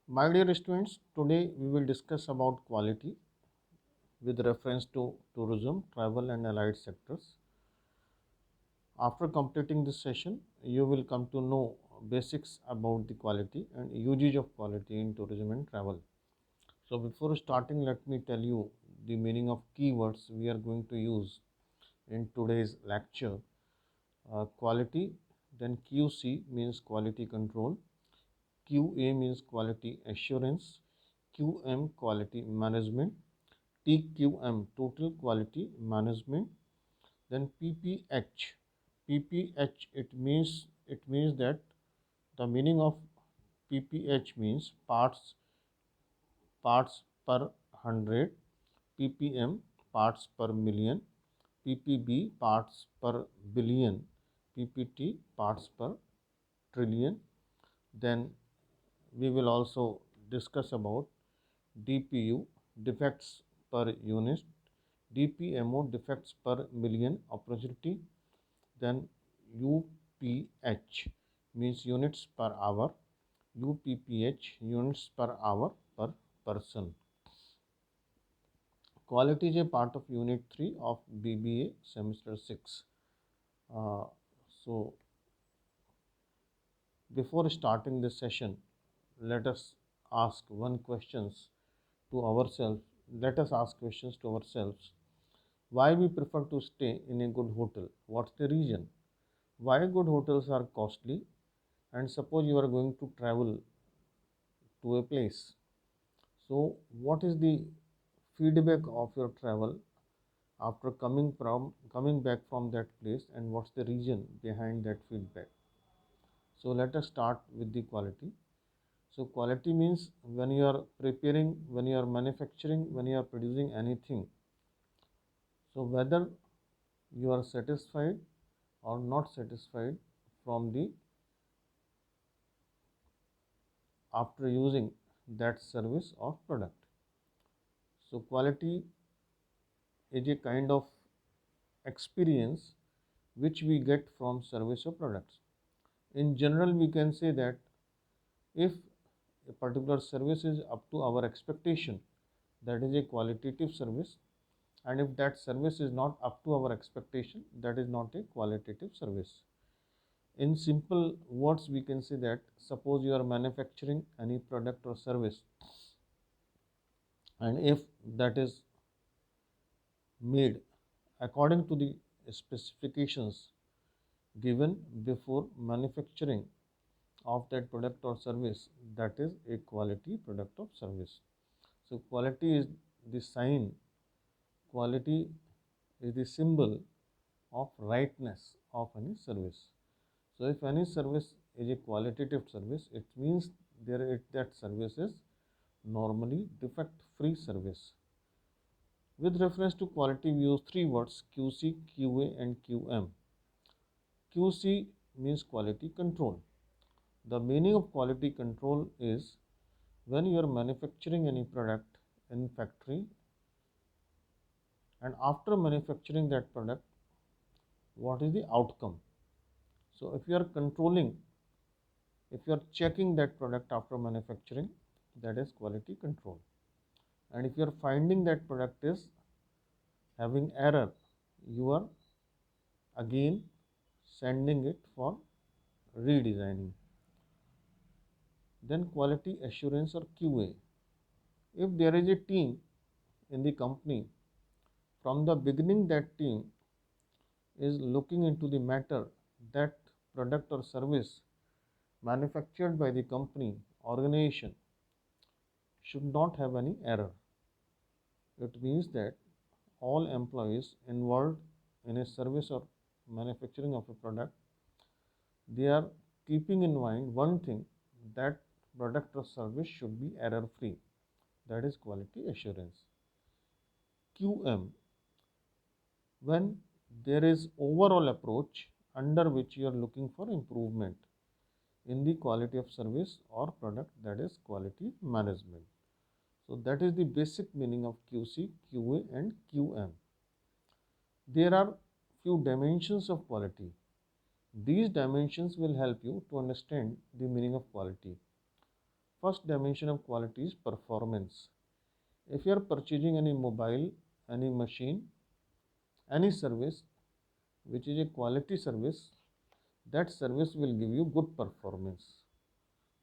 My dear students, today we will discuss about quality with reference to tourism, travel and allied sectors. After completing this session, you will come to know basics about the quality and usage of quality in tourism and travel. So before starting, let me tell you the meaning of keywords we are going to use in today's lecture. Quality, then QC means quality control, QA means quality assurance, QM quality management, TQM total quality management, then PPH it means that the meaning of PPH means parts per 100, PPM parts per million, PPB parts per billion, PPT parts per trillion. Then we will also discuss about DPU defects per unit, DPMO defects per million opportunity, then UPH means units per hour, UPPH units per hour per person. Quality is a part of Unit 3 of BBA semester 6. Uh, so, before starting this session, let us ask one questions to ourselves. Let us ask questions to ourselves. Why we prefer to stay in a good hotel? What's the reason? Why good hotels are costly? And suppose you are going to travel to a place. So, what is the feedback of your travel after coming back from that place, and what's the reason behind that feedback? So, let us start with the quality. So, quality means when you are preparing, when you are manufacturing, when you are producing anything. So, whether you are satisfied or not satisfied from the after using that service or product. So, quality is a kind of experience which we get from service or products. In general, we can say that if a particular service is up to our expectation, that is a qualitative service, and if that service is not up to our expectation, that is not a qualitative service. In simple words, we can say that suppose you are manufacturing any product or service, and if that is made according to the specifications given before manufacturing of that product or service, that is a quality product or service. So quality is the sign, quality is the symbol of rightness of any service. So if any service is a qualitative service, it means that service is normally defect free service. With reference to quality, we use three words: QC, QA and QM. QC means quality control. The meaning of quality control is when you are manufacturing any product in factory, and after manufacturing that product, what is the outcome? So if you are controlling, if you are checking that product after manufacturing, that is quality control. And if you are finding that product is having error, you are again sending it for redesigning. Then quality assurance or QA. If there is a team in the company, from the beginning that team is looking into the matter, that product or service manufactured by the company organization should not have any error. It means that all employees involved in a service or manufacturing of a product, they are keeping in mind one thing, that product or service should be error free. That is quality assurance. QM, when there is overall approach under which you are looking for improvement in the quality of service or product, that is quality management. So that is the basic meaning of QC, QA and QM. There are few dimensions of quality. These dimensions will help you to understand the meaning of quality. First dimension of quality is performance. If you are purchasing any mobile, any machine, any service which is a quality service, that service will give you good performance.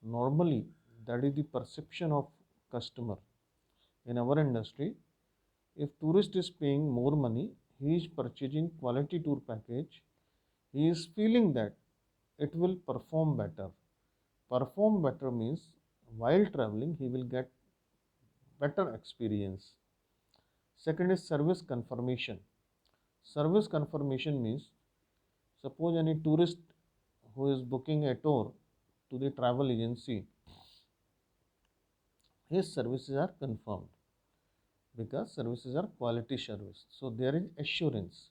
Normally, that is the perception of customer. In our industry, if tourist is paying more money, he is purchasing quality tour package, he is feeling that it will perform better. Perform better means while traveling he will get better experience. Second is service confirmation. Service confirmation means suppose any tourist who is booking a tour to the travel agency, his services are confirmed because services are quality service. So there is assurance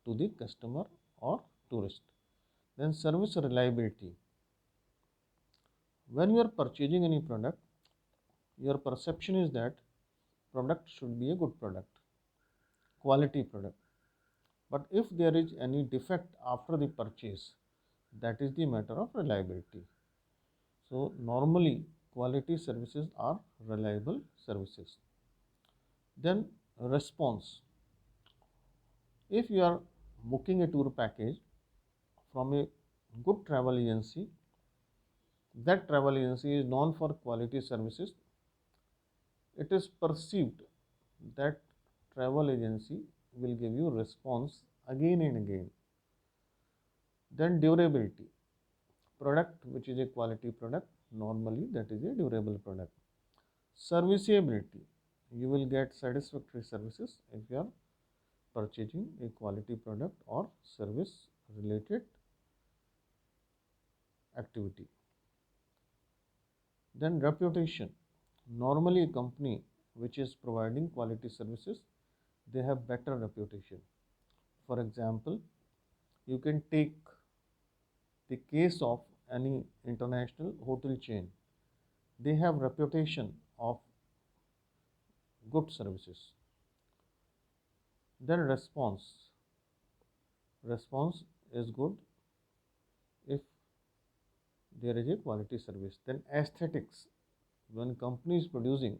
to the customer or tourist. Then service reliability. When you are purchasing any product, your perception is that product should be a good product, quality product. But if there is any defect after the purchase, that is the matter of reliability. So normally quality services are reliable services. Then response. If you are booking a tour package from a good travel agency, that travel agency is known for quality services, it is perceived that travel agency will give you response again and again. Then durability. Product which is a quality product, normally that is a durable product. Serviceability. You will get satisfactory services if you are purchasing a quality product or service related activity. Then reputation. Normally a company which is providing quality services, they have better reputation. For example, you can take the case of any international hotel chain. They have reputation of good services. Then response. Response is good if there is a quality service. Then aesthetics. When company is producing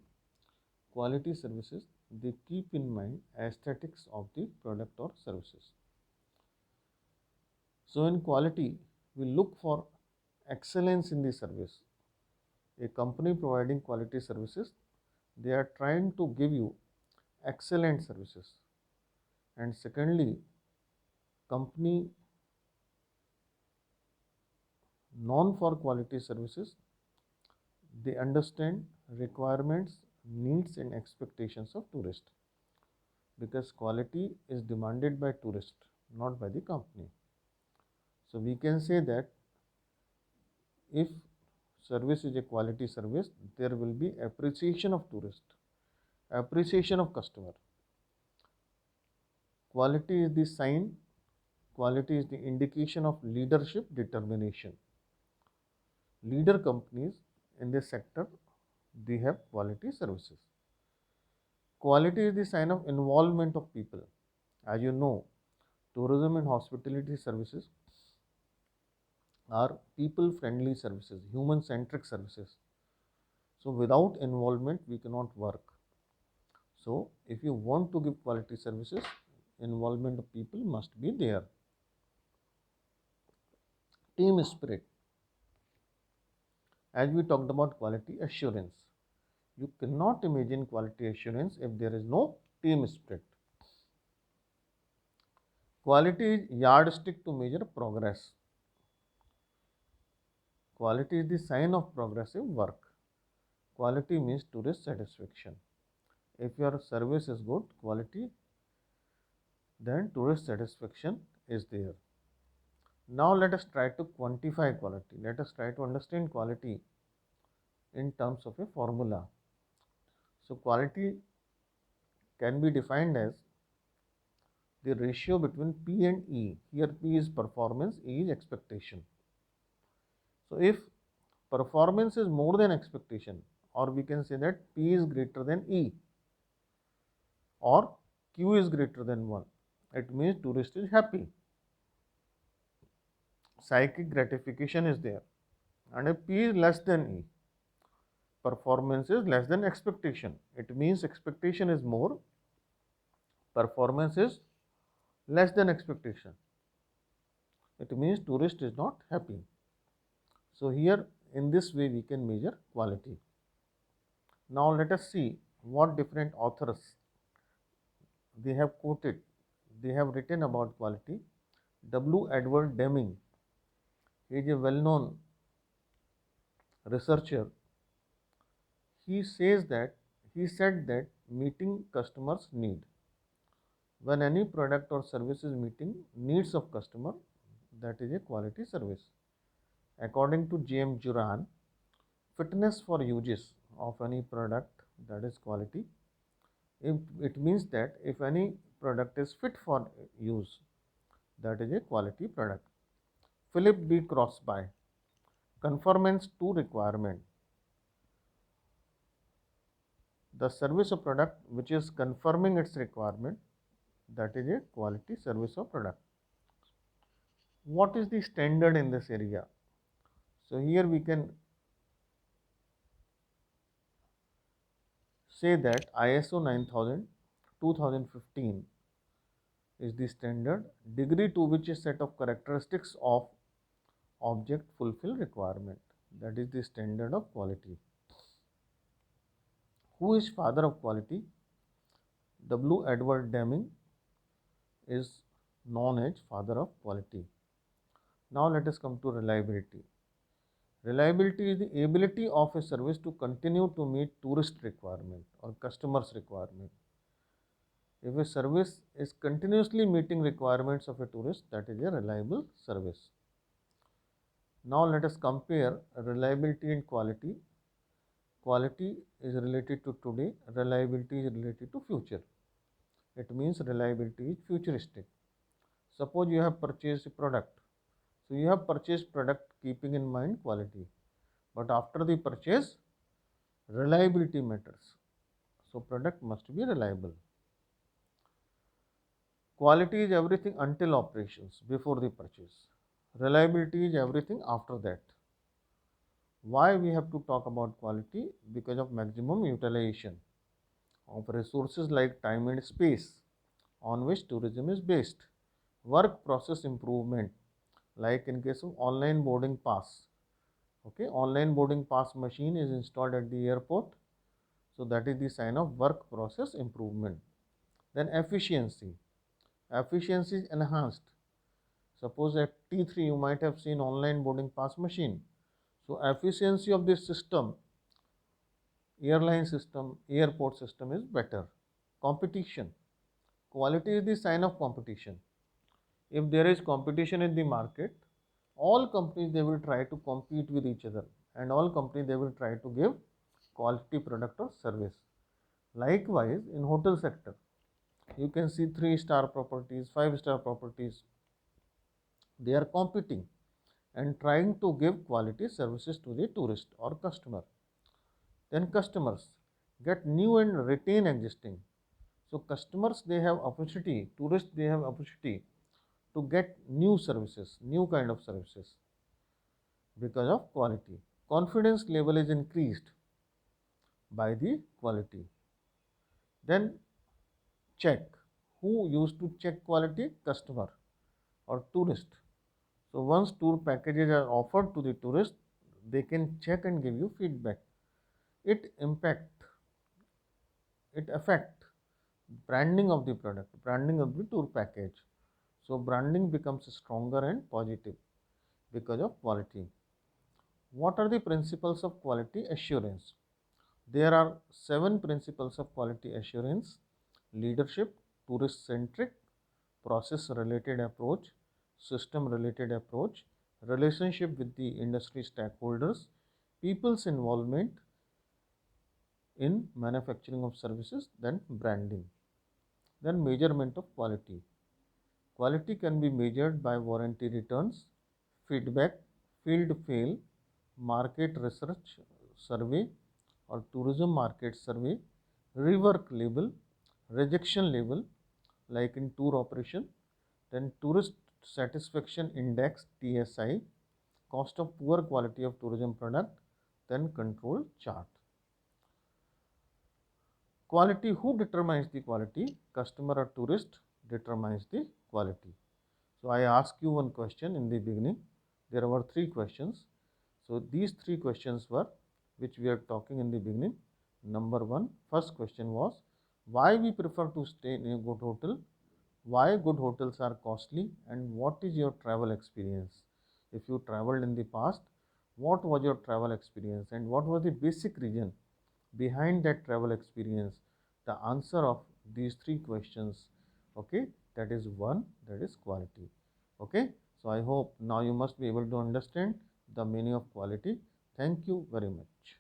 quality services, they keep in mind aesthetics of the product or services. So in quality, we look for excellence in the service. A company providing quality services, they are trying to give you excellent services. And secondly, company known for quality services, they understand requirements, needs and expectations of tourists, because quality is demanded by tourist, not by the company. So we can say that if service is a quality service, there will be appreciation of tourist, appreciation of customer. Quality is the sign, quality is the indication of leadership determination. Leader companies in this sector, they have quality services. Quality is the sign of involvement of people. As you know, tourism and hospitality services are people friendly services, human centric services. So without involvement we cannot work. So if you want to give quality services, involvement of people must be there. Team spirit. As we talked about quality assurance, you cannot imagine quality assurance if there is no team spirit. Quality is yardstick to measure progress. Quality is the sign of progressive work. Quality means tourist satisfaction. If your service is good quality, then tourist satisfaction is there. Now let us try to quantify quality. Let us try to understand quality in terms of a formula. So quality can be defined as the ratio between P and E. Here P is performance, E is expectation. So if performance is more than expectation, or we can say that P is greater than E, or Q is greater than 1, it means tourist is happy. Psychic gratification is there. And if P is less than E, performance is less than expectation. It means expectation is more, performance is less than expectation. It means tourist is not happy. So here in this way we can measure quality. Now let us see what different authors they have quoted, they have written about quality. W. Edward Deming, he is a well-known researcher. He says that he said that meeting customers' need. When any product or service is meeting needs of customer, that is a quality service. According to James Juran, fitness for uses of any product, that is quality. If it means that if any product is fit for use, that is a quality product. Philip B. Crosby, conformance to requirement. The service or product which is confirming its requirement, that is a quality service or product. What is the standard in this area? So here we can say that ISO 9000 2015 is the standard degree to which a set of characteristics of object fulfill requirement. That is the standard of quality. Who is father of quality? W. Edward Deming is known as father of quality. Now let us come to reliability. Reliability is the ability of a service to continue to meet tourist requirement or customers requirement. If a service is continuously meeting requirements of a tourist, that is a reliable service. Now let us compare reliability and quality. Quality is related to today, reliability is related to future. It means reliability is futuristic. Suppose you have purchased a product. So you have purchased product keeping in mind quality. But after the purchase, reliability matters. So product must be reliable. Quality is everything until operations, before the purchase. Reliability is everything after that. Why we have to talk about quality? Because of maximum utilization of resources like time and space on which tourism is based. Work process improvement, like in case of online boarding pass. Okay, online boarding pass machine is installed at the airport. So that is the sign of work process improvement. Then efficiency. Efficiency is enhanced. Suppose at T3 you might have seen online boarding pass machine. So efficiency of this system, airline system, airport system is better. Competition. Quality is the sign of competition. If there is competition in the market, all companies they will try to compete with each other, and all companies they will try to give quality product or service. Likewise, in hotel sector, you can see 3-star properties, 5-star properties. They are competing and trying to give quality services to the tourist or customer. Then customers get new and retain existing. So customers they have opportunity, tourists they have opportunity to get new services, new kind of services because of quality. Confidence level is increased by the quality. Then check. Who used to check quality? Customer or tourist. So once tour packages are offered to the tourist, they can check and give you feedback. It affect branding of the product, branding of the tour package. So branding becomes stronger and positive because of quality. What are the principles of quality assurance? There are 7 principles of quality assurance: leadership, tourist centric, process related approach, system related approach, relationship with the industry stakeholders, people's involvement in manufacturing of services, then branding. Then measurement of quality. Quality can be measured by warranty returns, feedback, field fail, market research survey or tourism market survey, rework label, rejection label like in tour operation, then tourist satisfaction index TSI, cost of poor quality of tourism product, then control chart. quality, who determines the quality? Customer or tourist determines the quality. So I asked you one question in the beginning. There were three questions. So these three questions were, which we are talking in the beginning. Number one, first question was, why we prefer to stay in a good hotel, why good hotels are costly, and what is your travel experience? If you traveled in the past, what was your travel experience and what was the basic reason behind that travel experience? The answer of these three questions, okay, that is one, that is quality. Okay, so I hope now you must be able to understand the meaning of quality. Thank you very much.